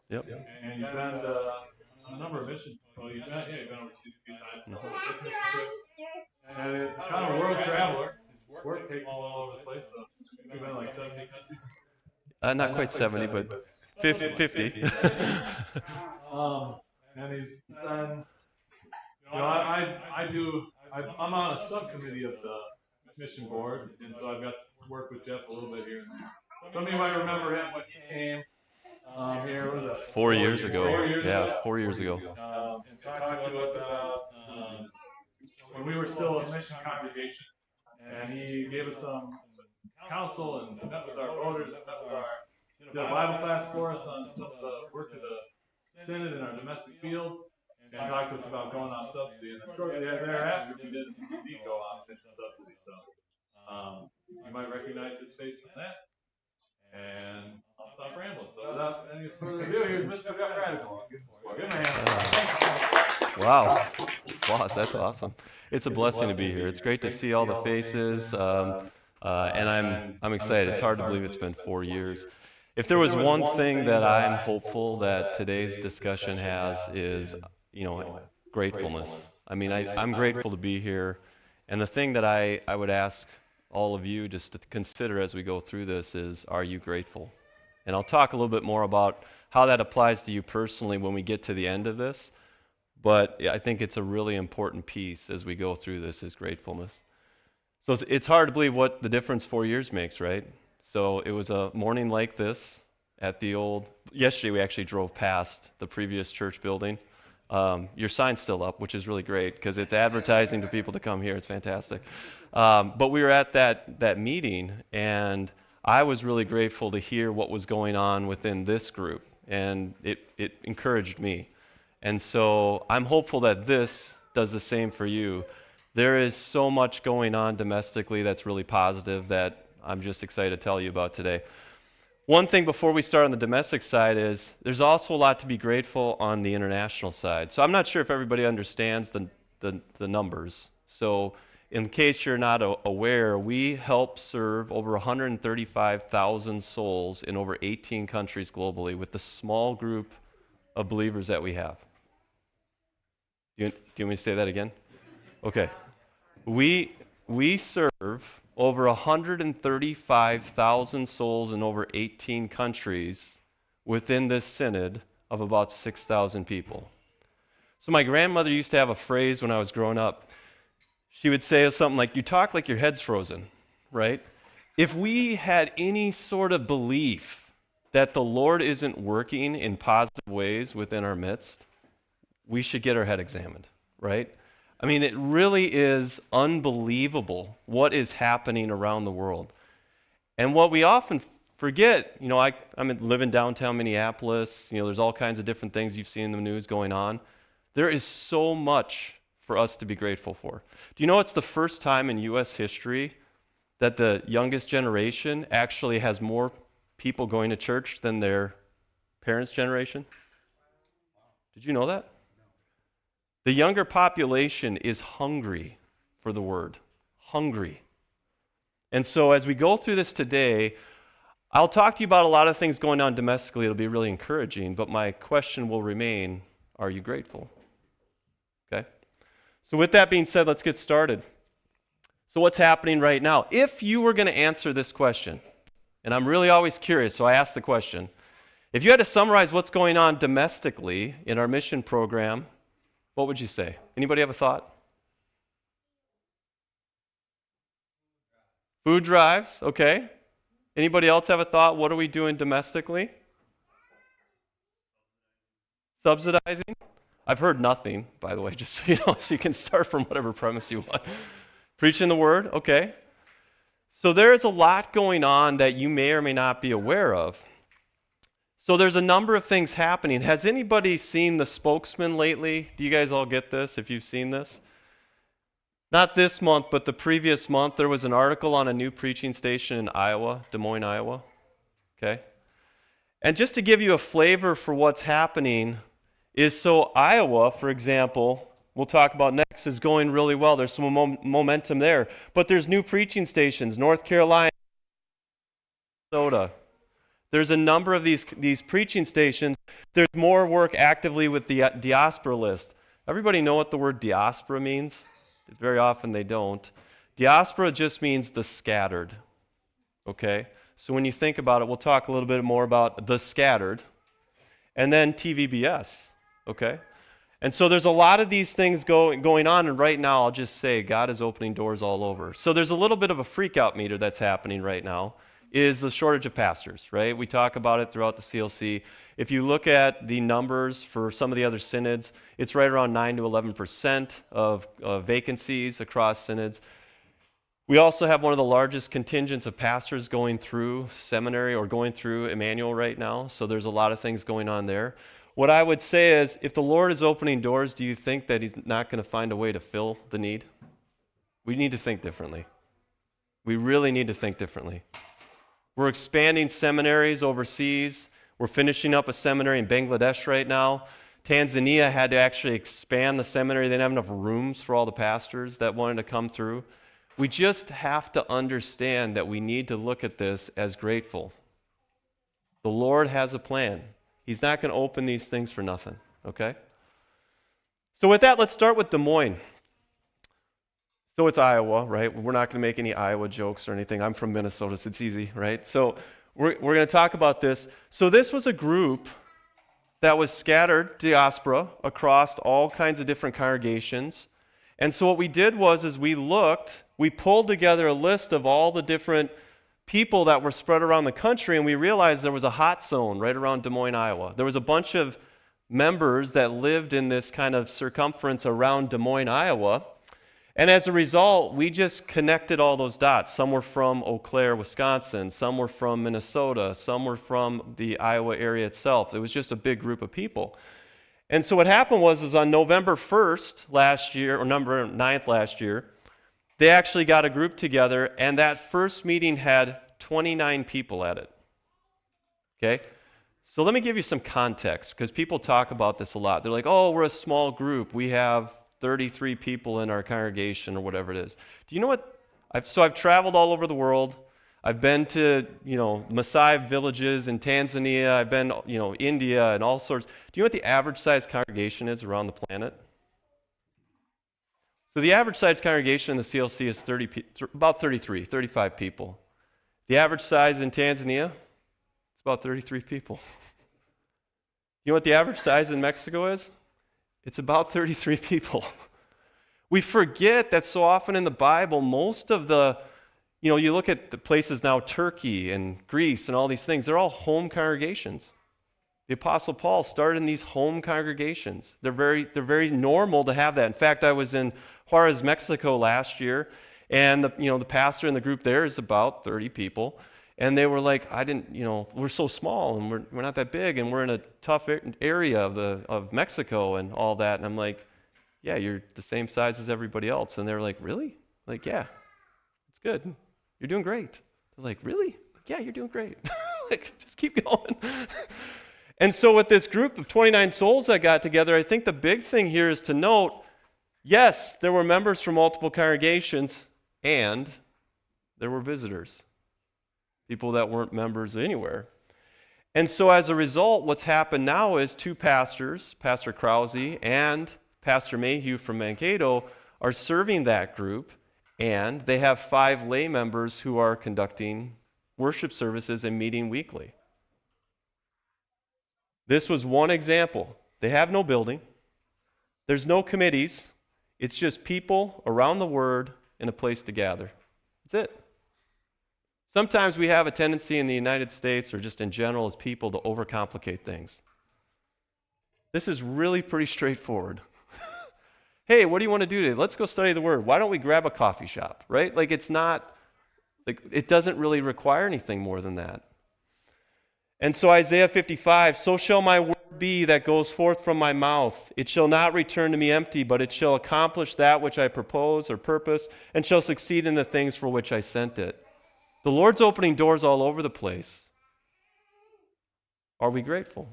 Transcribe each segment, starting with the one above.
Yep. And you've been to a number of missions. Well, you've been overseas a few times. Mission trips. And kind of a world traveler. His work takes him all over the place. So you've been to like 70 countries. Not quite 70, but 50. And he's been, I'm on a subcommittee of the mission board, and so I've got to work with Jeff a little bit here and there. Some of you might remember him when he came here. What was that? 4 years ago. 4 years ago. Yeah, 4 years ago. And talked to us about when we were still a mission congregation, and he gave us some counsel and met with our voters and did a Bible class for us on some of the work of the Synod in our domestic fields, and talked to us about going off subsidy. And then shortly thereafter, we did indeed go off mission subsidy. So you might recognize his face from that. And I'll stop rambling. So without any further ado, here's Mr. Jeff Radichel. Good man. Wow. Boss, that's awesome. It's a blessing to be here. It's great to see all the faces, and I'm excited. It's hard to believe it's been 4 years. If there was one thing that I'm hopeful that today's discussion has is, gratefulness. I mean, I'm grateful to be here, and the thing that I would ask all of you just to consider as we go through this is, are you grateful? And I'll talk a little bit more about how that applies to you personally when we get to the end of this, but I think it's a really important piece as we go through this is gratefulness. So it's hard to believe what the difference 4 years makes, right? So it was a morning like this at yesterday we actually drove past the previous church building. Your sign's still up, which is really great because it's advertising to people to come here. It's fantastic. But we were at that meeting, and I was really grateful to hear what was going on within this group, and it encouraged me. And so I'm hopeful that this does the same for you. There is so much going on domestically that's really positive that I'm just excited to tell you about today. One thing before we start on the domestic side is there's also a lot to be grateful on the international side. So I'm not sure if everybody understands the numbers. So in case you're not aware, we help serve over 135,000 souls in over 18 countries globally with the small group of believers that we have. Do you want me to say that again? Okay. We serve over 135,000 souls in over 18 countries within this synod of about 6,000 people. So my grandmother used to have a phrase when I was growing up. She would say something like, "You talk like your head's frozen," right? If we had any sort of belief that the Lord isn't working in positive ways within our midst, we should get our head examined, right? I mean, it really is unbelievable what is happening around the world. And what we often forget, I'm living downtown Minneapolis, there's all kinds of different things you've seen in the news going on. There is so much for us to be grateful for. Do you know it's the first time in U.S. history that the youngest generation actually has more people going to church than their parents' generation? Did you know that? The younger population is hungry for the word, hungry. And so as we go through this today, I'll talk to you about a lot of things going on domestically. It'll be really encouraging, but my question will remain, are you grateful? Okay? So with that being said, let's get started. So what's happening right now? If you were going to answer this question, and I'm really always curious, so I ask the question, if you had to summarize what's going on domestically in our mission program, what would you say? Anybody have a thought? Food drives, okay. Anybody else have a thought? What are we doing domestically? Subsidizing? I've heard nothing, by the way, just so you know, so you can start from whatever premise you want. Preaching the word, okay. So there is a lot going on that you may or may not be aware of. So there's a number of things happening. Has anybody seen The Spokesman lately? Do you guys all get this, if you've seen this? Not this month, but the previous month, there was an article on a new preaching station in Iowa, Des Moines, Iowa. Okay? And just to give you a flavor for what's happening is, so Iowa, for example, we'll talk about next, is going really well. There's some momentum there. But there's new preaching stations, North Carolina, Minnesota. There's a number of these preaching stations. There's more work actively with the diaspora list. Everybody know what the word diaspora means? Very often they don't. Diaspora just means the scattered, okay? So when you think about it, we'll talk a little bit more about the scattered, and then TVBS, okay? And so there's a lot of these things going on, and right now I'll just say God is opening doors all over. So there's a little bit of a freak-out meter that's happening right now, is the shortage of pastors, right? We talk about it throughout the CLC. If you look at the numbers for some of the other synods, it's right around 9 to 11% of vacancies across synods. We also have one of the largest contingents of pastors going through seminary or going through Emmanuel right now, so there's a lot of things going on there. What I would say is, if the Lord is opening doors, do you think that He's not going to find a way to fill the need? We need to think differently. We really need to think differently. We're expanding seminaries overseas. We're finishing up a seminary in Bangladesh right now. Tanzania had to actually expand the seminary. They didn't have enough rooms for all the pastors that wanted to come through. We just have to understand that we need to look at this as grateful. The Lord has a plan. He's not going to open these things for nothing, okay? So with that, let's start with Des Moines. So it's Iowa, right? We're not going to make any Iowa jokes or anything. I'm from Minnesota, so it's easy, right? So we're going to talk about this. So this was a group that was scattered diaspora across all kinds of different congregations. And so what we did was we pulled together a list of all the different people that were spread around the country, and we realized there was a hot zone right around Des Moines, Iowa. There was a bunch of members that lived in this kind of circumference around Des Moines, Iowa. And as a result, we just connected all those dots. Some were from Eau Claire, Wisconsin. Some were from Minnesota. Some were from the Iowa area itself. It was just a big group of people. And so what happened was on November 1st last year, or November 9th last year, they actually got a group together, and that first meeting had 29 people at it. Okay? So let me give you some context, because people talk about this a lot. They're like, oh, we're a small group. We have 33 people in our congregation or whatever it is. Do you know what? I've traveled all over the world. I've been to, Maasai villages in Tanzania. I've been, India and all sorts. Do you know what the average size congregation is around the planet? So the average size congregation in the CLC is about 35 people. The average size in Tanzania, it's about 33 people. You know what the average size in Mexico is? It's about 33 people. We forget that so often in the Bible, most of the, you look at the places now, Turkey and Greece and all these things, they're all home congregations. The Apostle Paul started in these home congregations. They're very normal to have that. In fact, I was in Juarez, Mexico last year, and the pastor in the group there is about 30 people. And they were like, we're so small and we're not that big and we're in a tough area of Mexico and all that. And I'm like, yeah, you're the same size as everybody else. And they're like, really? Like, yeah, it's good. You're doing great. They're like, really? Yeah, you're doing great. Like, just keep going. And so with this group of 29 souls that got together, I think the big thing here is to note, yes, there were members from multiple congregations and there were visitors. People that weren't members anywhere. And so as a result, what's happened now is two pastors, Pastor Krause and Pastor Mayhew from Mankato, are serving that group, and they have 5 lay members who are conducting worship services and meeting weekly. This was one example. They have no building. There's no committees. It's just people around the Word in a place to gather. That's it. Sometimes we have a tendency in the United States or just in general as people to overcomplicate things. This is really pretty straightforward. Hey, what do you want to do today? Let's go study the Word. Why don't we grab a coffee shop, right? It doesn't really require anything more than that. And so Isaiah 55, so shall my word be that goes forth from my mouth. It shall not return to me empty, but it shall accomplish that which I propose or purpose, and shall succeed in the things for which I sent it. The Lord's opening doors all over the place. Are we grateful?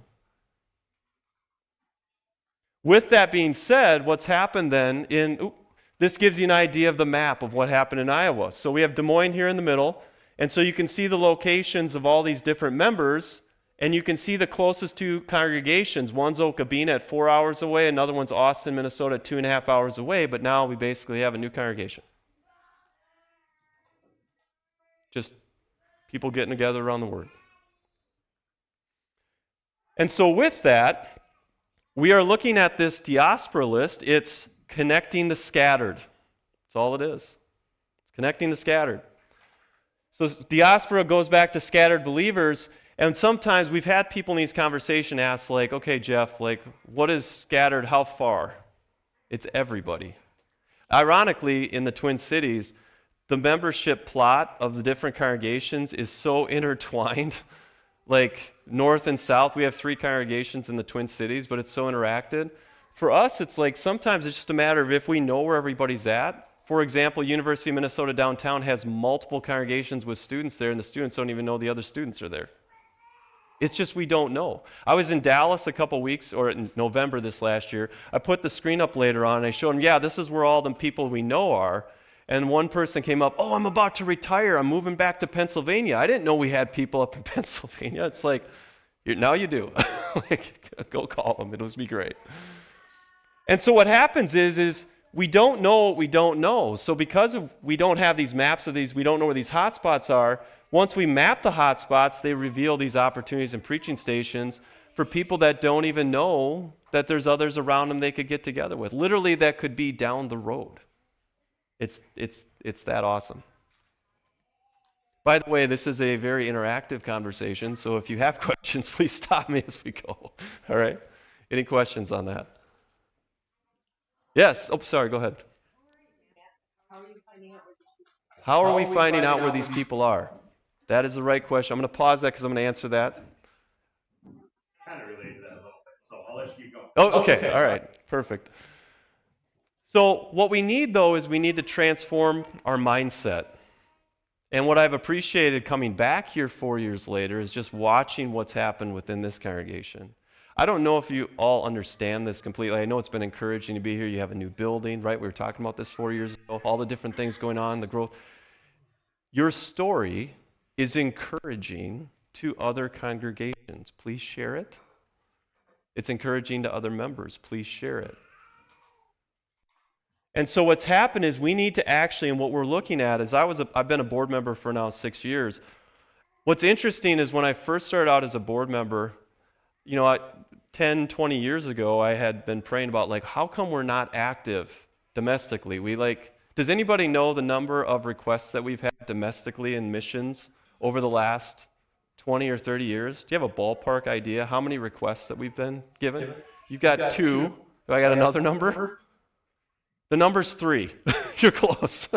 With that being said, what's happened then this gives you an idea of the map of what happened in Iowa. So we have Des Moines here in the middle, And so you can see the locations of all these different members, and you can see the closest two congregations. One's Okabena at 4 hours away, another one's Austin, Minnesota at 2.5 hours away, but now we basically have a new congregation. Just people getting together around the Word. And so with that, we are looking at this diaspora list. It's connecting the scattered. That's all it is. It's connecting the scattered. So diaspora goes back to scattered believers, and sometimes we've had people in these conversations ask, like, okay, Jeff, like, what is scattered? How far? It's everybody. Ironically, in the Twin Cities, the membership plot of the different congregations is so intertwined. Like north and south, we have 3 congregations in the Twin Cities, but it's so interacted. For us, it's like sometimes it's just a matter of if we know where everybody's at. For example, University of Minnesota downtown has multiple congregations with students there, and the students don't even know the other students are there. It's just we don't know. I was in Dallas a couple weeks, or in November this last year. I put the screen up later on, and I showed them, yeah, this is where all the people we know are. And one person came up, oh, I'm about to retire. I'm moving back to Pennsylvania. I didn't know we had people up in Pennsylvania. It's like, now you do. Like, go call them. It'll be great. And so what happens is we don't know what we don't know. So because we don't have these maps of these, we don't know where these hotspots are. Once we map the hotspots, they reveal these opportunities and preaching stations for people that don't even know that there's others around them they could get together with. Literally, that could be down the road. It's that awesome. By the way, this is a very interactive conversation, so if you have questions, please stop me as we go. All right? Any questions on that? Yes. Oh, sorry, go ahead. How are we finding out where these people are? That is the right question. I'm going to pause that because I'm going to answer that. Kind of related to that a little bit, so I'll let you go. Oh, okay. All right. Perfect. So what we need, though, is we need to transform our mindset. And what I've appreciated coming back here 4 years later is just watching what's happened within this congregation. I don't know if you all understand this completely. I know it's been encouraging to be here. You have a new building, right? We were talking about this 4 years ago, all the different things going on, the growth. Your story is encouraging to other congregations. Please share it. It's encouraging to other members. Please share it. And so what's happened is we need to actually, and what we're looking at is I've been a board member for now 6 years. What's interesting is when I first started out as a board member, 10, 20 years ago, I had been praying about, like, how come we're not active domestically? Does anybody know the number of requests that we've had domestically in missions over the last 20 or 30 years? Do you have a ballpark idea how many requests that we've been given? You've got 2. Do I got another number? The number's 3. You're close.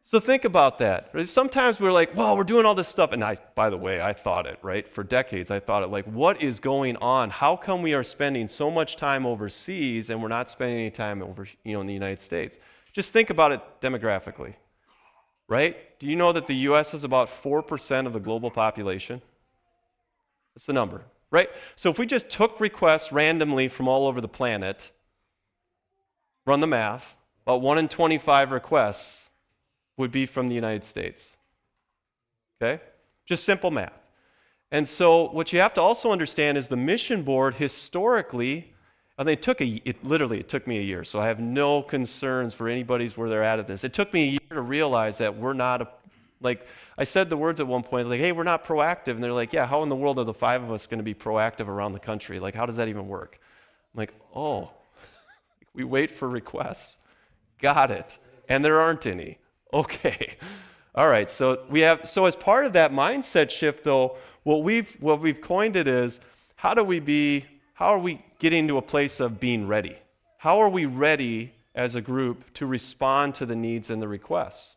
So think about that. Sometimes we're like, well, we're doing all this stuff. And by the way, I thought it, right? For decades, I thought it, like, what is going on? How come we are spending so much time overseas and we're not spending any time over, in the United States? Just think about it demographically, right? Do you know that the U.S. is about 4% of the global population? That's the number, right? So if we just took requests randomly from all over the planet, run the math, about 1 in 25 requests would be from the United States. Okay? Just simple math. And so what you have to also understand is the mission board historically, and it took me a year, so I have no concerns for anybody's where they're at this. It took me a year to realize that we're not I said the words at one point, like, hey, we're not proactive. And they're like, yeah, how in the world are the 5 of us going to be proactive around the country? Like, how does that even work? I'm like, oh, we wait for requests. Got it. And there aren't any. Okay. All right. So as part of that mindset shift, though, what we've coined it is, how are we getting to a place of being ready? How are we ready as a group to respond to the needs and the requests?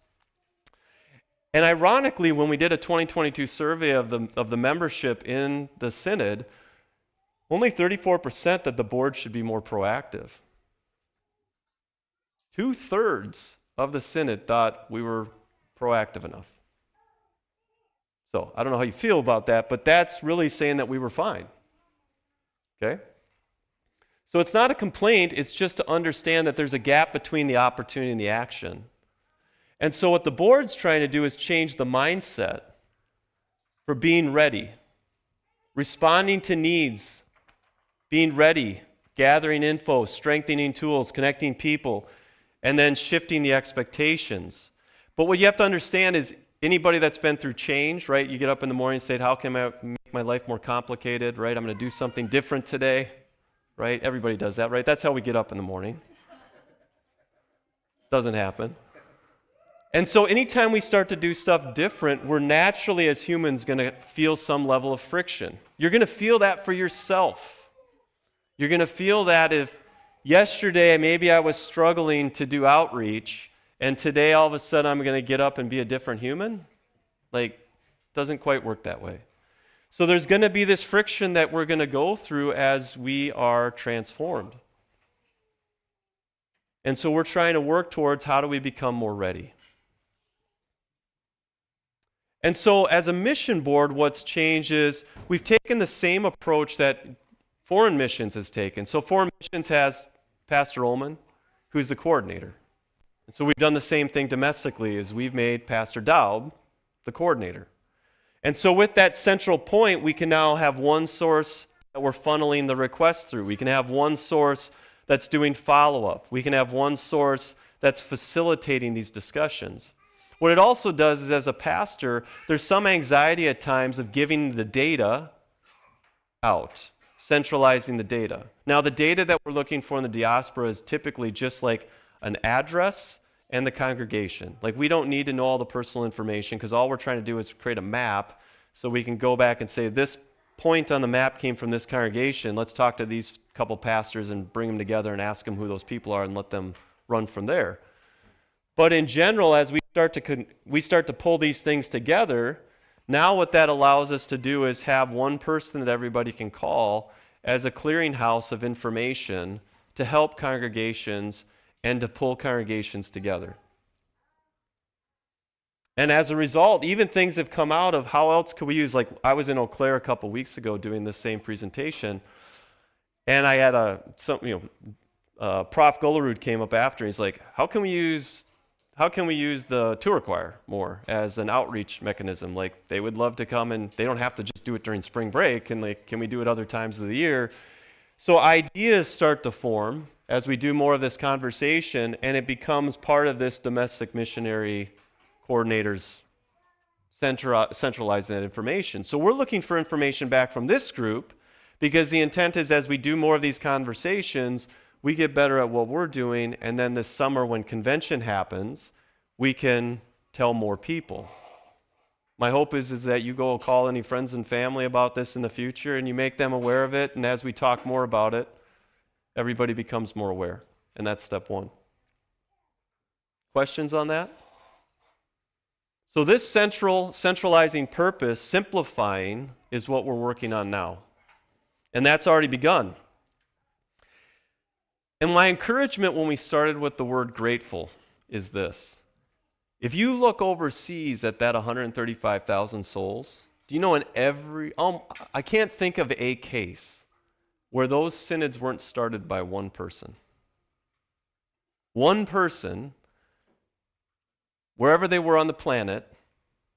And ironically, when we did a 2022 survey of the membership in the synod, only 34% that the board should be more proactive. 2/3 of the synod thought we were proactive enough. So I don't know how you feel about that, but that's really saying that we were fine. Okay? So it's not a complaint, it's just to understand that there's a gap between the opportunity and the action. And so what the board's trying to do is change the mindset for being ready, responding to needs, being ready, gathering info, strengthening tools, connecting people, and then shifting the expectations. But what you have to understand is anybody that's been through change, right? You get up in the morning and say, how can I make my life more complicated, right? I'm going to do something different today, right? Everybody does that, right? That's how we get up in the morning. Doesn't happen. And so anytime we start to do stuff different, we're naturally, as humans, going to feel some level of friction. You're going to feel that for yourself. You're going to feel that if yesterday maybe I was struggling to do outreach, and today all of a sudden I'm going to get up and be a different human. Like, doesn't quite work that way. So there's going to be this friction that we're going to go through as we are transformed. And so we're trying to work towards how do we become more ready. And so as a mission board, what's changed is we've taken the same approach that foreign missions has taken. So foreign missions has Pastor Ullman, who's the coordinator. And so we've done the same thing domestically, is we've made Pastor Daub the coordinator. And so with that central point, we can now have one source that we're funneling the requests through. We can have one source that's doing follow-up. We can have one source that's facilitating these discussions. What it also does is, as a pastor, there's some anxiety at times of giving the data out, centralizing the data. Now, the data that we're looking for in the diaspora is typically just like an address and the congregation. Like, we don't need to know all the personal information, because all we're trying to do is create a map so we can go back and say, this point on the map came from this congregation. Let's talk to these couple pastors and bring them together and ask them who those people are and let them run from there. But in general, as we start to pull these things together, now what that allows us to do is have one person that everybody can call as a clearinghouse of information to help congregations and to pull congregations together. And as a result, even things have come out of how else could we use, like I was in Eau Claire a couple weeks ago doing this same presentation, and I had Prof. Gullerud came up after, and he's like, how can we use the tour choir more as an outreach mechanism? Like, they would love to come, and they don't have to just do it during spring break, and like, can we do it other times of the year? So ideas start to form as we do more of this conversation, and it becomes part of this domestic missionary coordinators centralizing that information. So we're looking for information back from this group, because the intent is, as we do more of these conversations, we get better at what we're doing, and then this summer when convention happens, we can tell more people. My hope is that you go call any friends and family about this in the future, and you make them aware of it, and as we talk more about it, everybody becomes more aware, and that's step one. Questions on that? So this centralizing purpose, simplifying, is what we're working on now, and that's already begun. And my encouragement when we started with the word grateful is this. If you look overseas at that 135,000 souls, do you know I can't think of a case where those synods weren't started by one person. One person, wherever they were on the planet,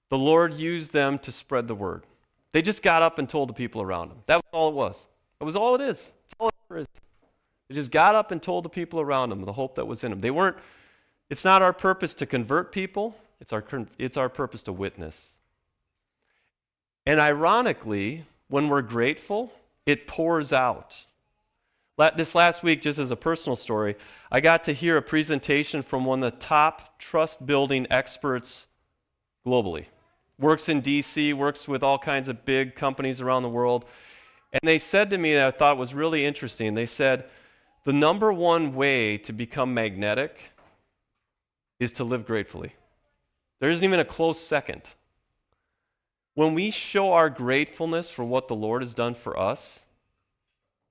the Lord used them to spread the word. They just got up and told the people around them. That was all it was. That was all it is. That's all it ever is. They just got up and told the people around them the hope that was in them. It's not our purpose to convert people. It's our purpose to witness. And ironically, when we're grateful, it pours out. This last week, just as a personal story, I got to hear a presentation from one of the top trust-building experts globally. Works in D.C., works with all kinds of big companies around the world. And they said to me, that I thought was really interesting, they said, the number one way to become magnetic is to live gratefully. There isn't even a close second. When we show our gratefulness for what the Lord has done for us,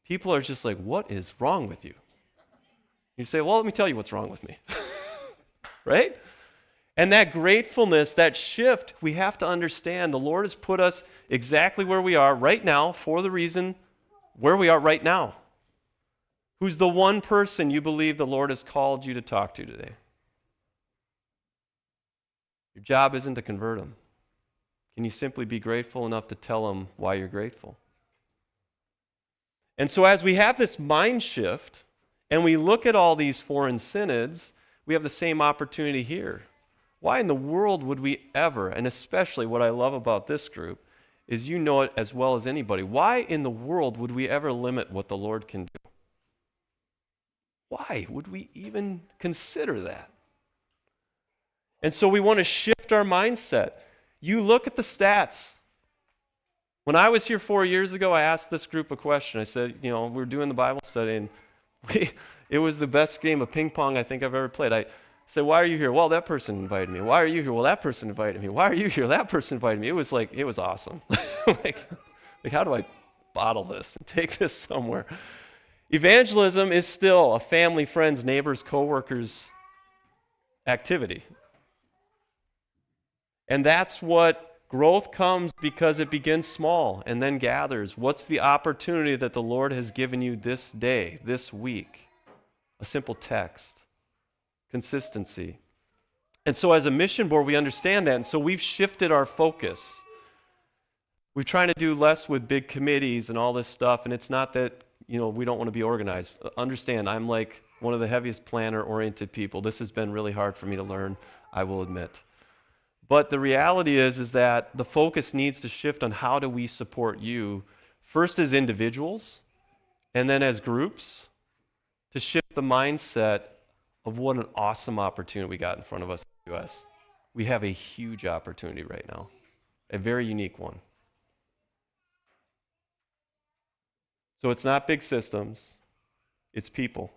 people are just like, what is wrong with you? You say, well, let me tell you what's wrong with me. Right? And that gratefulness, that shift, we have to understand the Lord has put us exactly where we are right now for the reason where we are right now. Who's the one person you believe the Lord has called you to talk to today? Your job isn't to convert them. Can you simply be grateful enough to tell them why you're grateful? And so as we have this mind shift and we look at all these foreign synods, we have the same opportunity here. Why in the world would we ever, and especially what I love about this group, is you know it as well as anybody, why in the world would we ever limit what the Lord can do? Why would we even consider that? And so we want to shift our mindset. You look at the stats. When I was here 4 years ago, I asked this group a question. I said, we were doing the Bible study, and it was the best game of ping pong I think I've ever played. I said, why are you here? Well, that person invited me. Why are you here? Well, that person invited me. Why are you here? That person invited me. It was awesome. like how do I bottle this and take this somewhere? Evangelism is still a family, friends, neighbors, coworkers activity. And that's what growth comes because it begins small and then gathers. What's the opportunity that the Lord has given you this day, this week? A simple text. Consistency. And so as a mission board, we understand that. And so we've shifted our focus. We're trying to do less with big committees and all this stuff. And it's not that, we don't want to be organized. Understand, I'm like one of the heaviest planner-oriented people. This has been really hard for me to learn, I will admit. But the reality is that the focus needs to shift on how do we support you, first as individuals, and then as groups, to shift the mindset of what an awesome opportunity we got in front of us in the U.S. We have a huge opportunity right now, a very unique one. So it's not big systems, it's people.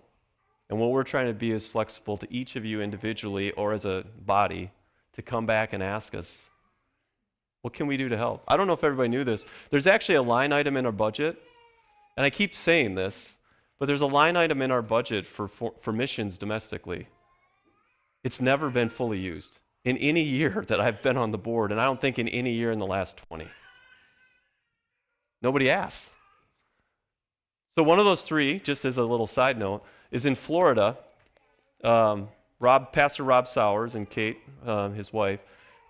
And what we're trying to be is flexible to each of you individually or as a body to come back and ask us, what can we do to help? I don't know if everybody knew this. There's actually a line item in our budget, and I keep saying this, but there's a line item in our budget for missions domestically. It's never been fully used in any year that I've been on the board, and I don't think in any year in the last 20. Nobody asks. So one of those three, just as a little side note, is in Florida. Pastor Rob Sowers and Kate, his wife,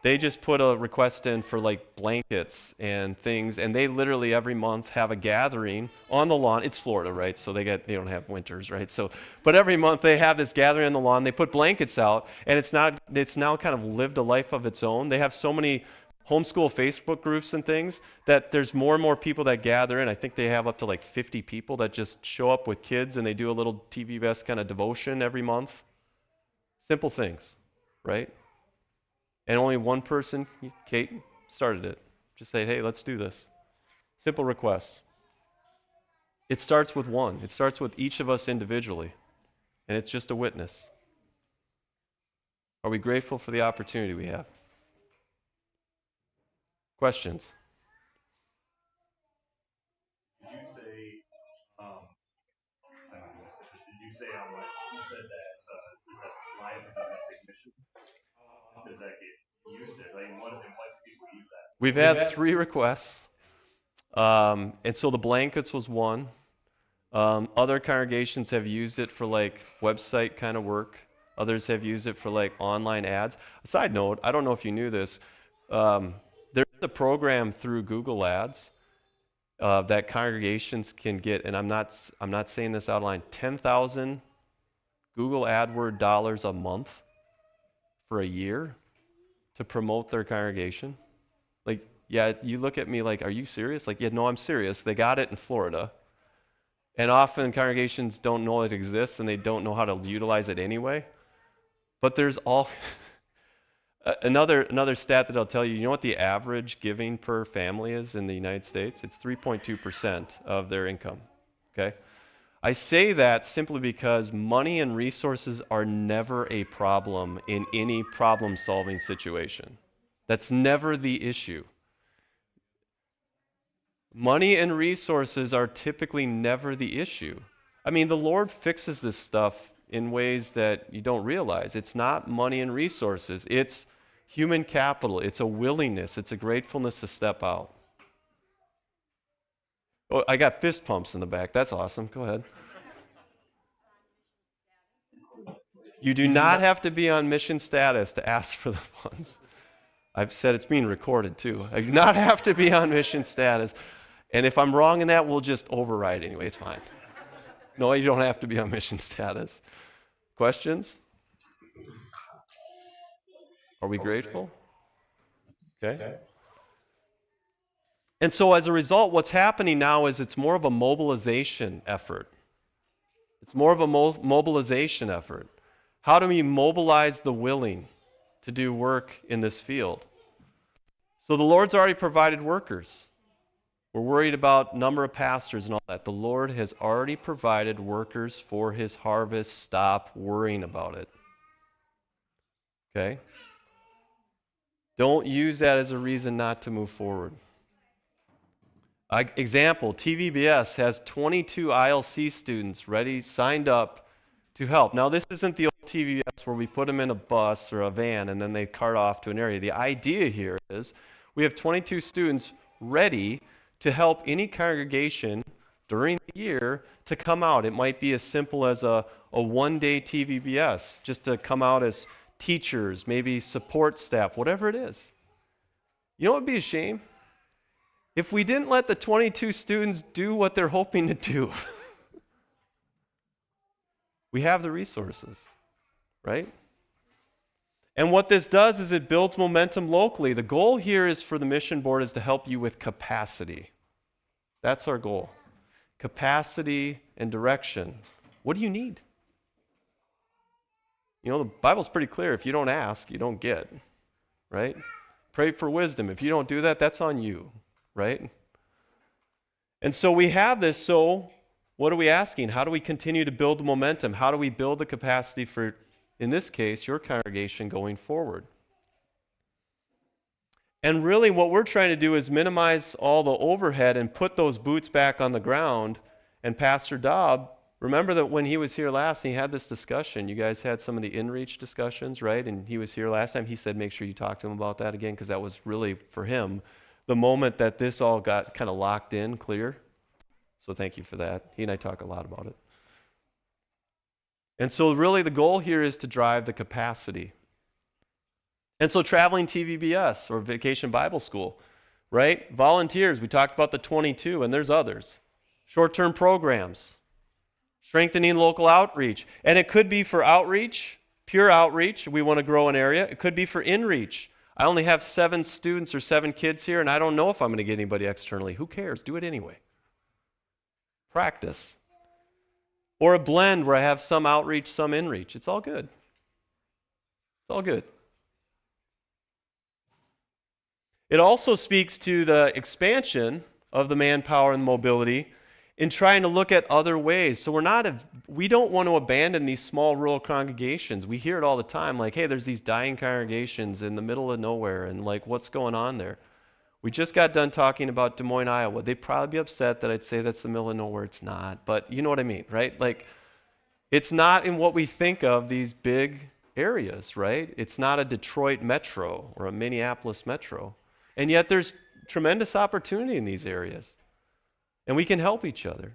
they just put a request in for like blankets and things, and they literally every month have a gathering on the lawn. It's Florida, right? So they don't have winters, right? So, but every month they have this gathering on the lawn. They put blankets out, and it's now kind of lived a life of its own. They have so many homeschool Facebook groups and things that there's more and more people that gather in. I think they have up to like 50 people that just show up with kids, and they do a little TVBS kind of devotion every month. Simple things, right? And only one person, Kate, started it. Just say, hey, let's do this. Simple requests. It starts with one. It starts with each of us individually. And it's just a witness. Are we grateful for the opportunity we have? Questions? Did you say, how much you said that, is that live domestic missions? Does that get used there? Like, what do people use that? We've had 3 requests. And so the blankets was one. Other congregations have used it for like website kind of work. Others have used it for like online ads. A side note, I don't know if you knew this, there's a program through Google Ads that congregations can get, and I'm not saying this out of line, 10,000 Google AdWord dollars a month for a year to promote their congregation. Like, yeah, you look at me like, are you serious? Like, yeah, no, I'm serious. They got it in Florida. And often congregations don't know it exists, and they don't know how to utilize it anyway. But there's all another stat that I'll tell you. You know what the average giving per family is in the United States? It's 3.2% of their income. Okay? I say that simply because money and resources are never a problem in any problem-solving situation. That's never the issue. Money and resources are typically never the issue. I mean, the Lord fixes this stuff in ways that you don't realize. It's not money and resources. It's human capital. It's a willingness. It's a gratefulness to step out. Oh, I got fist pumps in the back. That's awesome. Go ahead. You do not have to be on mission status to ask for the funds. I've said it's being recorded too. I do not have to be on mission status. And if I'm wrong in that, we'll just override anyway. It's fine. No, you don't have to be on mission status. Questions? Are we grateful? Okay. And so as a result, what's happening now is it's more of a mobilization effort. It's more of a mobilization effort. How do we mobilize the willing to do work in this field? So the Lord's already provided workers. We're worried about number of pastors and all that. The Lord has already provided workers for his harvest. Stop worrying about it. Okay? Don't use that as a reason not to move forward. Example, TVBS has 22 ILC students ready, signed up to help. Now, this isn't the old TVBS where we put them in a bus or a van and then they cart off to an area. The idea here is we have 22 students ready to help any congregation during the year to come out. It might be as simple as a one-day TVBS, just to come out as teachers, maybe support staff, whatever it is. You know what would be a shame? If we didn't let the 22 students do what they're hoping to do. We have the resources, right? And what this does is it builds momentum locally. The goal here is for the mission board is to help you with capacity. That's our goal. Capacity and direction. What do you need? You know, the Bible's pretty clear. If you don't ask, you don't get, right? Pray for wisdom. If you don't do that, that's on you, right? And so we have this, so what are we asking? How do we continue to build the momentum? How do we build the capacity for, in this case, your congregation going forward? And really what we're trying to do is minimize all the overhead and put those boots back on the ground. And Pastor Dobb, remember that when he was here last, and he had this discussion. You guys had some of the in-reach discussions, right? And he was here last time. He said make sure you talk to him about that again, because that was really, for him, the moment that this all got kind of locked in, clear. So thank you for that. He and I talk a lot about it. And so really the goal here is to drive the capacity. And so traveling TVBS or Vacation Bible School, right? Volunteers, we talked about the 22, and there's others. Short-term programs, strengthening local outreach. And it could be for outreach, pure outreach. We want to grow an area. It could be for in-reach. I only have 7 students or 7 kids here, and I don't know if I'm going to get anybody externally. Who cares? Do it anyway. Practice. Or a blend where I have some outreach, some in-reach. It's all good. It's all good. It also speaks to the expansion of the manpower and mobility in trying to look at other ways. So we don't want to abandon these small rural congregations. We hear it all the time, like, hey, there's these dying congregations in the middle of nowhere, and like, what's going on there? We just got done talking about Des Moines, Iowa. They'd probably be upset that I'd say that's the middle of nowhere. It's not, but you know what I mean, right? Like, it's not in what we think of these big areas, right? It's not a Detroit metro or a Minneapolis metro. And yet there's tremendous opportunity in these areas. And we can help each other,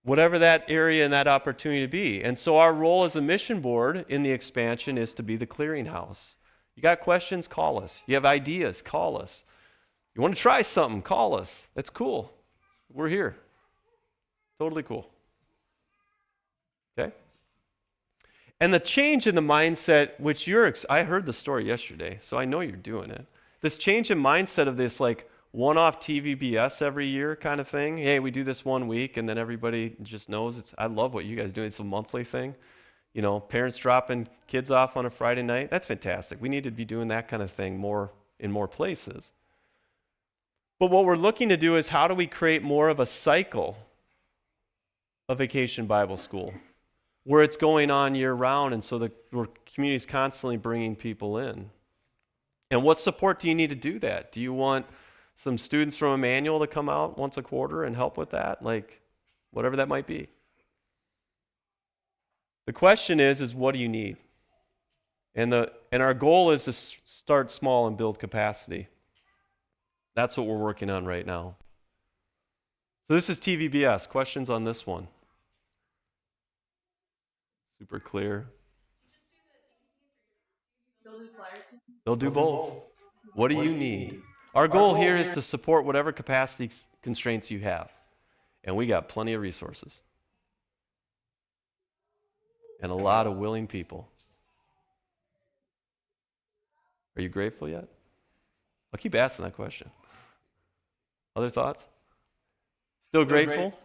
whatever that area and that opportunity to be. And so our role as a mission board in the expansion is to be the clearinghouse. You got questions? Call us. You have ideas? Call us. You want to try something? Call us. That's cool. We're here. Totally cool. Okay? And the change in the mindset, which I heard the story yesterday, so I know you're doing it. This change in mindset of this like one-off TVBS every year kind of thing. Hey, we do this one week and then everybody just knows I love what you guys do. It's a monthly thing. You know, parents dropping kids off on a Friday night. That's fantastic. We need to be doing that kind of thing in more places. But what we're looking to do is how do we create more of a cycle of Vacation Bible School where it's going on year round, and so the community is constantly bringing people in. And what support do you need to do that? Do you want some students from Emmanuel to come out once a quarter and help with that? Like, whatever that might be. The question is what do you need? And our goal is to start small and build capacity. That's what we're working on right now. So this is TVBS. Questions on this one? Super clear. They'll do both. What do you need? Our goal here is to support whatever capacity constraints you have. And we got plenty of resources. And a lot of willing people. Are you grateful yet? I'll keep asking that question. Other thoughts? Still grateful?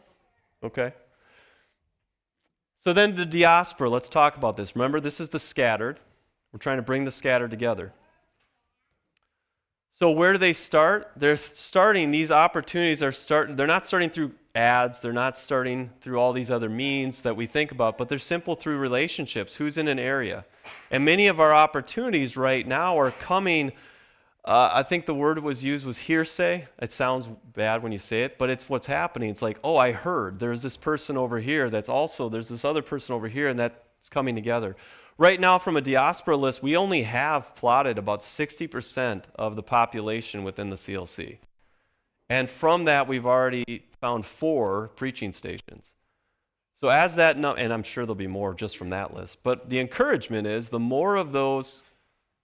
Okay. So then the diaspora, let's talk about this. Remember, this is the scattered. We're trying to bring the scattered together. So where do they start? These opportunities they're not starting through ads, they're not starting through all these other means that we think about, but they're simple through relationships. Who's in an area? And many of our opportunities right now are coming, I think the word was used was hearsay. It sounds bad when you say it, but it's what's happening. It's like, oh, I heard there's this person over here there's this other person over here, and that's coming together. Right now, from a diaspora list, we only have plotted about 60% of the population within the CLC. And from that, we've already found 4 preaching stations. So as that, and I'm sure there'll be more just from that list, but the encouragement is the more of those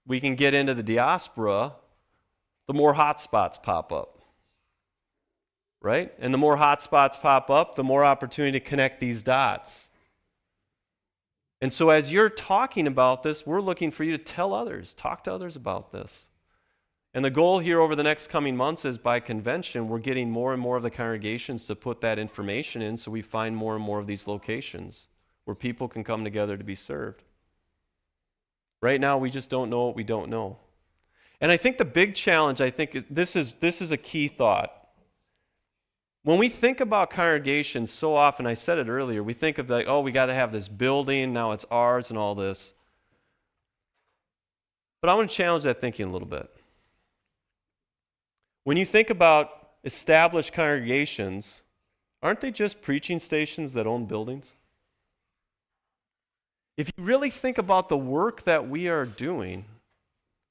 we can get into the diaspora, the more hotspots pop up. Right? And the more hotspots pop up, the more opportunity to connect these dots. And so as you're talking about this, we're looking for you to tell others, talk to others about this. And the goal here over the next coming months is by convention, we're getting more and more of the congregations to put that information in so we find more and more of these locations where people can come together to be served. Right now, we just don't know what we don't know. And I think the big challenge, this is a key thought. When we think about congregations, so often, I said it earlier, we think of like, oh, we got to have this building, now it's ours and all this. But I want to challenge that thinking a little bit. When you think about established congregations, aren't they just preaching stations that own buildings? If you really think about the work that we are doing,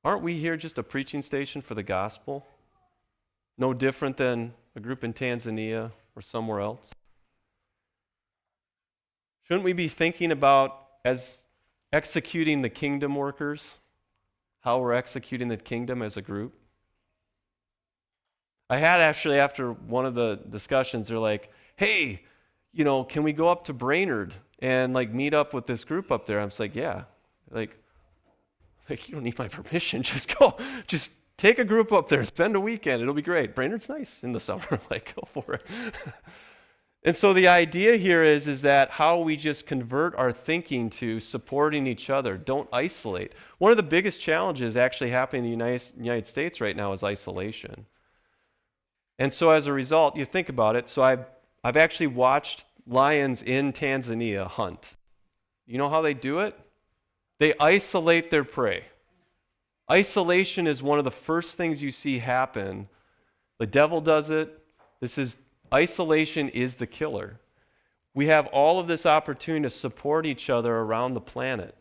aren't we here just a preaching station for the gospel? No different than a group in Tanzania or somewhere else? Shouldn't we be thinking about, as executing the kingdom workers, how we're executing the kingdom as a group? I had actually, after one of the discussions, they're like, hey, can we go up to Brainerd and like meet up with this group up there? I was like, yeah. Like you don't need my permission. Just go. Just take a group up there, spend a weekend. It'll be great. Brainerd's nice in the summer. Like, go for it. And so the idea here is that how we just convert our thinking to supporting each other. Don't isolate. One of the biggest challenges actually happening in the United States right now is isolation. And so as a result, you think about it. So I've actually watched lions in Tanzania hunt. You know how they do it? They isolate their prey. Isolation is one of the first things you see happen. The devil does it. Isolation is the killer. We have all of this opportunity to support each other around the planet.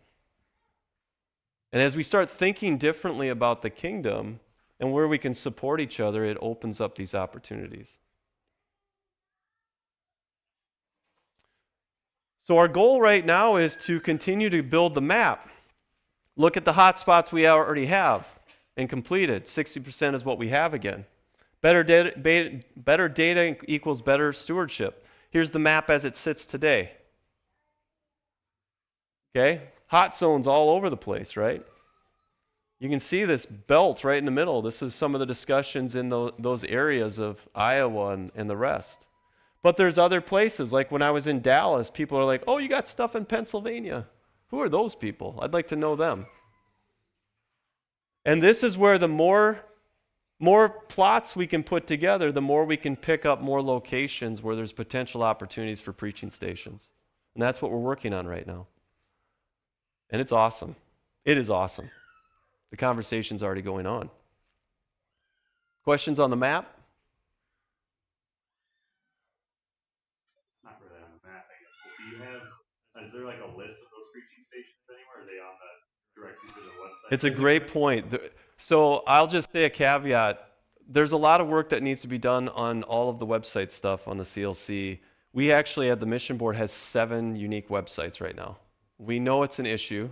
And as we start thinking differently about the kingdom and where we can support each other, it opens up these opportunities. So our goal right now is to continue to build the map. Look at the hotspots we already have and completed. 60% is what we have again. Better data equals better stewardship. Here's the map as it sits today. Okay? Hot zones all over the place, right? You can see this belt right in the middle. This is some of the discussions in those areas of Iowa and the rest. But there's other places, like when I was in Dallas, people are like, oh, you got stuff in Pennsylvania. Who are those people? I'd like to know them. And this is where the more plots we can put together, the more we can pick up more locations where there's potential opportunities for preaching stations. And that's what we're working on right now. And it's awesome. It is awesome. The conversation's already going on. Questions on the map? It's not really on the map, I guess. But is there like a list of those preaching stations anywhere? Are they on directly to the website? It's a great point. So I'll just say a caveat. There's a lot of work that needs to be done on all of the website stuff on the CLC. We actually, at the Mission Board, has 7 unique websites right now. We know it's an issue.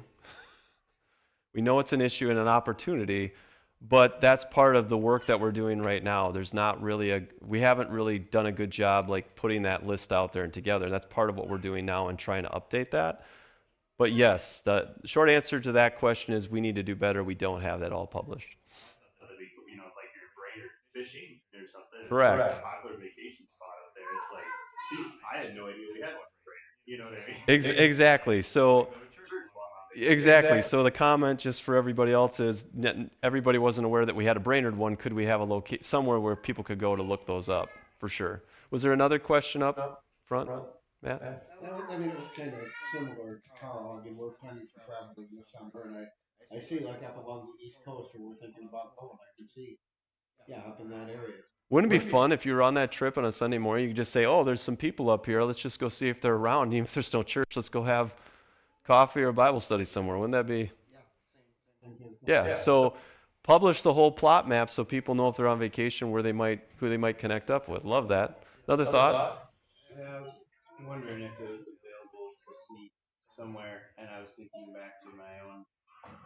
We know it's an issue and an opportunity, but that's part of the work that we're doing right now. There's not really we haven't really done a good job like putting that list out there and together. And that's part of what we're doing now and trying to update that. But yes, the short answer to that question is we need to do better. We don't have that all published. You know, like your brain or fishing or something. Correct. It's a popular vacation spot out there. It's like, dude, I had no idea we had one in Brainerd. You know what I mean? Exactly. So. Go to church while I'm on vacation. Exactly. So the comment just for everybody else is everybody wasn't aware that we had a Brainerd one. Could we have a somewhere where people could go to look those up? For sure. Was there another question up front, Matt? I mean, it was kind of similar to Carl. I mean, we're planning for traveling this summer, and I see like up along the East Coast where we're thinking about going. I can see, yeah, up in that area. Wouldn't it be fun if you were on that trip on a Sunday morning? You could just say, "Oh, there's some people up here. Let's just go see if they're around. Even if there's no church, let's go have coffee or Bible study somewhere." Wouldn't that be? Yeah. So publish the whole plot map so people know if they're on vacation who they might connect up with. Love that. Another thought? Yeah, I was wondering if it was available to see somewhere, and I was thinking back to my own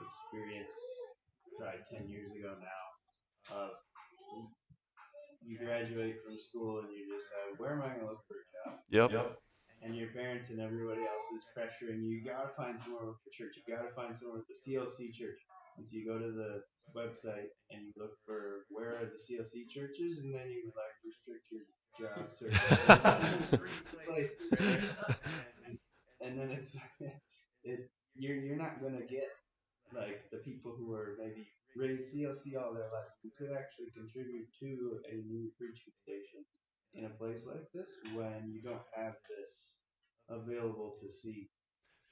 experience, probably 10 years ago now. You graduate from school and you decide, where am I going to look for a job? Yep. And your parents and everybody else is pressuring you. You gotta find somewhere with the church. You gotta find somewhere with the CLC church. And so you go to the website and you look for where are the CLC churches, and then you like restrict your job search to places. And then you're not gonna get like the people who are maybe raised CLC all their life who could actually contribute to a new preaching station in a place like this when you don't have this available to see.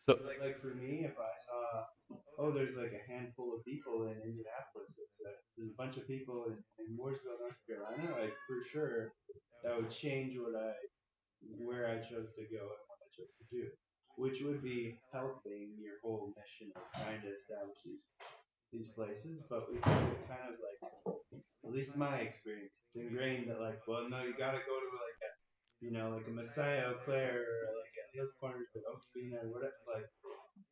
So like for me, if I saw, there's like a handful of people in Indianapolis, there's a bunch of people in Mooresville, North Carolina, like for sure that would change where I chose to go and what I chose to do, which would be helping your whole mission of trying to establish these places. But we have to kind of like, at least my experience, it's ingrained that like, well, no, you gotta go to like a Messiah Eau Claire or like a Hills Corners or Oakville or whatever. Like,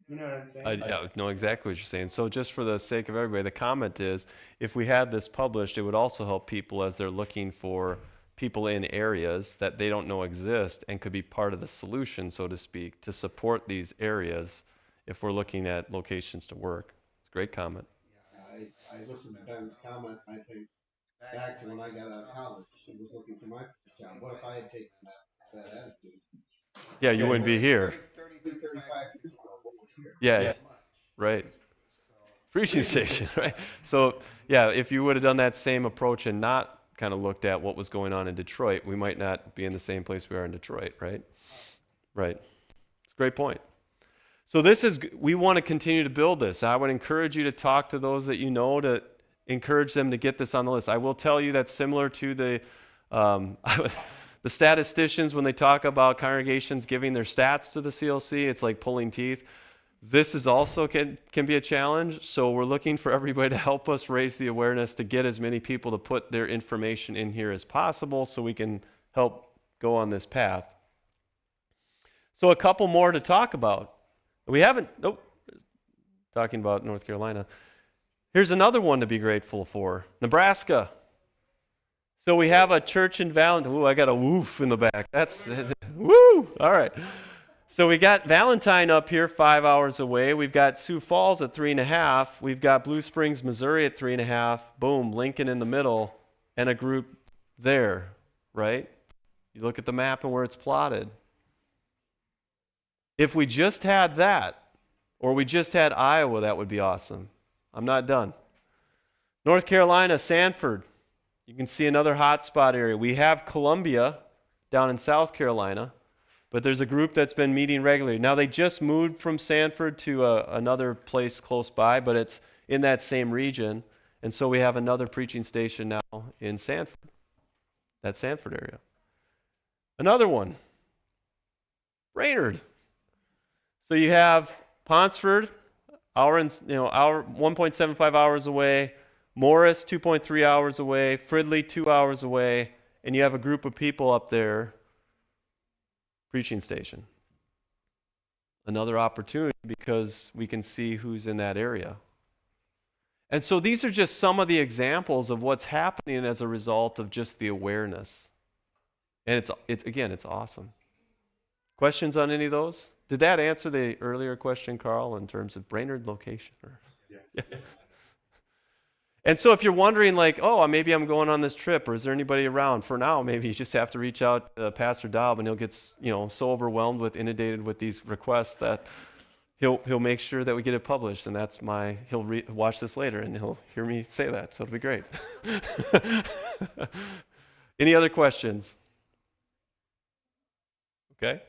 you know what I'm saying? I know exactly what you're saying. So just for the sake of everybody, the comment is, if we had this published, it would also help people as they're looking for people in areas that they don't know exist and could be part of the solution, so to speak, to support these areas if we're looking at locations to work. It's a great comment. Yeah, I listened to Ben's comment. I think back to when I got out of college and was looking for my first job. What if I had taken that attitude? Yeah, you wouldn't be here. 35 years ago, what was here? Yeah. Right. Preaching station, right? So, yeah, if you would have done that same approach and not kind of looked at what was going on in Detroit, we might not be in the same place we are in Detroit, right? Right. It's a great point. So we want to continue to build this. I would encourage you to talk to those that you know to encourage them to get this on the list. I will tell you that's similar to the statisticians when they talk about congregations giving their stats to the CLC. It's like pulling teeth. This is also can be a challenge. So we're looking for everybody to help us raise the awareness to get as many people to put their information in here as possible so we can help go on this path. So a couple more to talk about. We haven't, talking about North Carolina. Here's another one to be grateful for, Nebraska. So we have a church in Valentine. Ooh, I got a woof in the back. That's, woo, all right. So we got Valentine up here 5 hours away. We've got Sioux Falls at 3.5. We've got Blue Springs, Missouri at 3.5. Boom, Lincoln in the middle, and a group there, right? You look at the map and where it's plotted. If we just had that, or we just had Iowa, that would be awesome. I'm not done. North Carolina, Sanford. You can see another hotspot area. We have Columbia down in South Carolina, but there's a group that's been meeting regularly. Now, they just moved from Sanford to another place close by, but it's in that same region. And so we have another preaching station now in Sanford, that Sanford area. Another one, Brainerd. So you have Ponsford, hour 1.75 hours away, Morris 2.3 hours away, Fridley 2 hours away, and you have a group of people up there, preaching station. Another opportunity because we can see who's in that area. And so these are just some of the examples of what's happening as a result of just the awareness. And it's awesome. Questions on any of those? Did that answer the earlier question, Carl, in terms of Brainerd location? Yeah. And so if you're wondering, like, oh, maybe I'm going on this trip, or is there anybody around? For now, maybe you just have to reach out to Pastor Daub, and he'll get so overwhelmed inundated with these requests that he'll make sure that we get it published. And he'll watch this later, and he'll hear me say that, so it'll be great. Any other questions? Okay.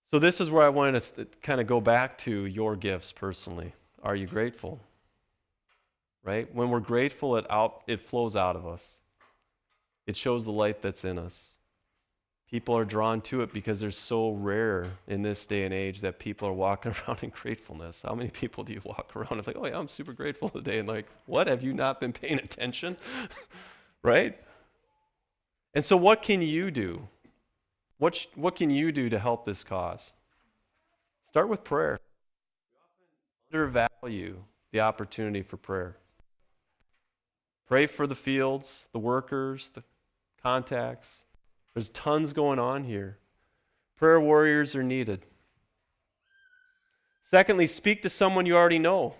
So this is where I wanted to kind of go back to your gifts personally. Are you grateful? Right? When we're grateful, it flows out of us. It shows the light that's in us. People are drawn to it because they're so rare in this day and age that people are walking around in gratefulness. How many people do you walk around and think, oh yeah, I'm super grateful today? And like, what? Have you not been paying attention? Right? And so what can you do? What can you do to help this cause? Start with prayer. We often undervalue the opportunity for prayer. Pray for the fields, the workers, the contacts. There's tons going on here. Prayer warriors are needed. Secondly, speak to someone you already know.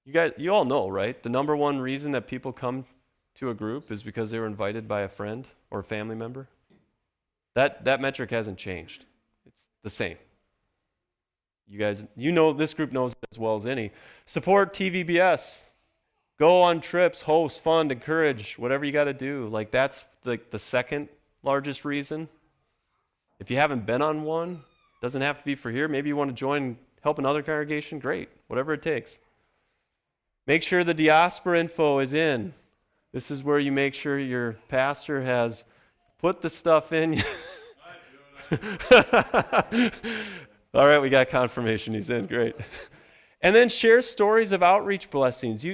You all know, right? The number one reason that people come to a group is because they were invited by a friend or a family member. That metric hasn't changed. It's the same. You guys, this group knows it as well as any. Support TVBS. Go on trips, host, fund, encourage, whatever you got to do. Like that's the second largest reason. If you haven't been on one, doesn't have to be for here. Maybe you want to join, help another congregation. Great, whatever it takes. Make sure the diaspora info is in. This is where you make sure your pastor has put the stuff in. All right, we got confirmation he's in. Great. And then share stories of outreach blessings.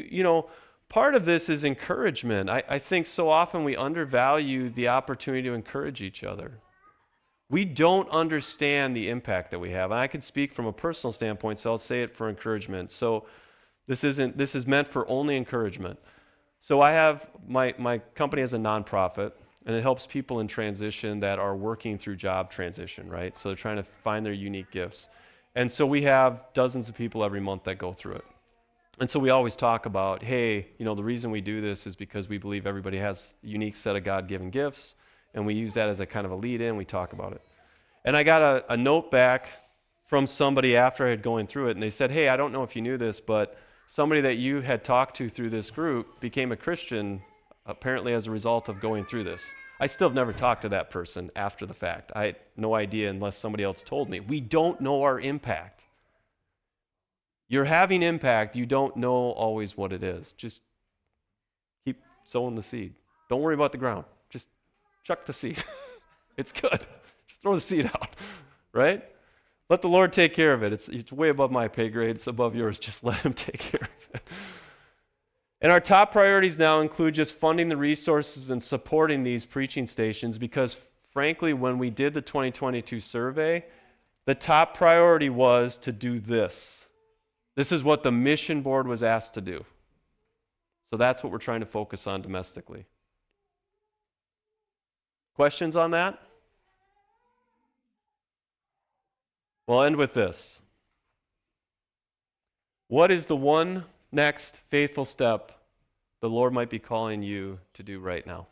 Part of this is encouragement. I think so often we undervalue the opportunity to encourage each other. We don't understand the impact that we have. And I can speak from a personal standpoint, so I'll say it for encouragement. So this is meant for only encouragement. So I have my company as a nonprofit, and it helps people in transition that are working through job transition, right? So they're trying to find their unique gifts. And so we have dozens of people every month that go through it. And so we always talk about, hey, the reason we do this is because we believe everybody has a unique set of God-given gifts, and we use that as a kind of a lead-in. We talk about it. And I got a note back from somebody after I had going through it, and they said, hey, I don't know if you knew this, but somebody that you had talked to through this group became a Christian apparently as a result of going through this. I still have never talked to that person after the fact. I had no idea unless somebody else told me. We don't know our impact. You're having impact, you don't know always what it is. Just keep sowing the seed. Don't worry about the ground. Just chuck the seed. It's good. Just throw the seed out, right? Let the Lord take care of it. It's way above my pay grade. It's above yours. Just let him take care of it. And our top priorities now include just funding the resources and supporting these preaching stations because, frankly, when we did the 2022 survey, the top priority was to do this. This is what the mission board was asked to do. So that's what we're trying to focus on domestically. Questions on that? We'll end with this. What is the one next faithful step the Lord might be calling you to do right now?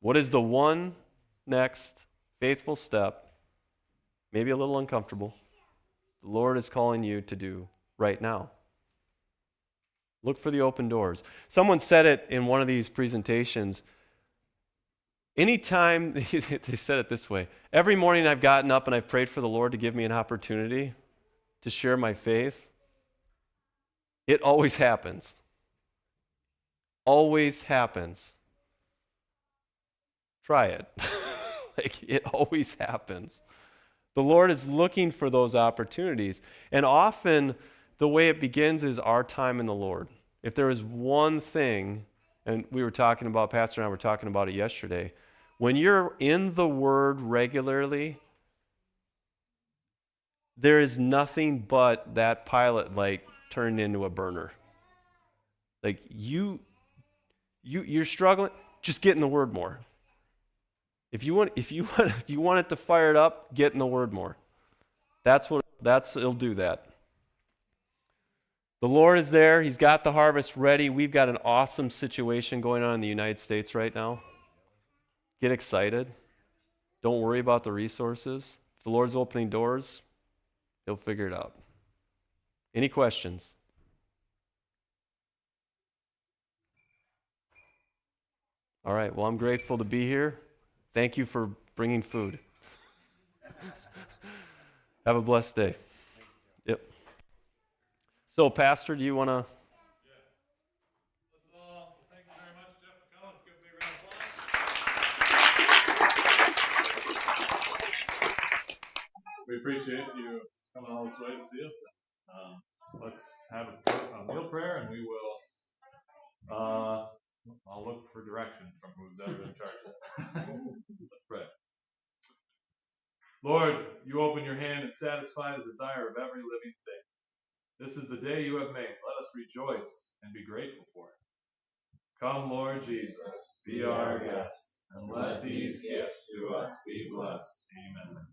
What is the one next faithful step, maybe a little uncomfortable, the Lord is calling you to do right now? Look for the open doors. Someone said it in one of these presentations. Anytime, they said it this way, every morning I've gotten up and I've prayed for the Lord to give me an opportunity to share my faith. It always happens. Always happens. Try it. It always happens. The Lord is looking for those opportunities. And often the way it begins is our time in the Lord. If there is one thing, and we were talking about, Pastor and I were talking about it yesterday, when you're in the Word regularly, there is nothing but that pilot light turned into a burner. Like you're struggling, just get in the Word more. If you want it to fire it up, get in the Word more. It'll do that. The Lord is there. He's got the harvest ready. We've got an awesome situation going on in the United States right now. Get excited. Don't worry about the resources. If the Lord's opening doors, He'll figure it out. Any questions? All right. Well, I'm grateful to be here. Thank you for bringing food. Have a blessed day. Yep. So, Pastor, do you want to? Thank you very much, Jeff and Colin. Let's give a big round of applause. We appreciate you coming all this way to see us. Let's have a meal prayer, and we will. I'll look for directions from who's ever in charge of it. Let's pray. Lord, you open your hand and satisfy the desire of every living thing. This is the day you have made. Let us rejoice and be grateful for it. Come, Lord Jesus, be our guest, and let these gifts to us be blessed. Amen.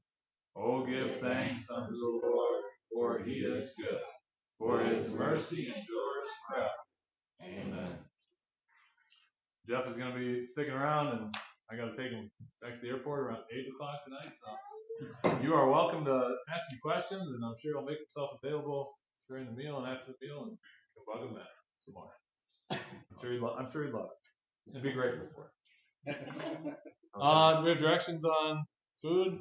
Oh, give thanks unto the Lord, for he is good, for his mercy endures forever. Amen. Jeff is going to be sticking around, and I got to take him back to the airport around 8 o'clock tonight. So you are welcome to ask me questions, and I'm sure he'll make himself available during the meal and after the meal, and you can bug him that some more. I'm sure he'd love it. And be grateful for it. Do we have directions on food?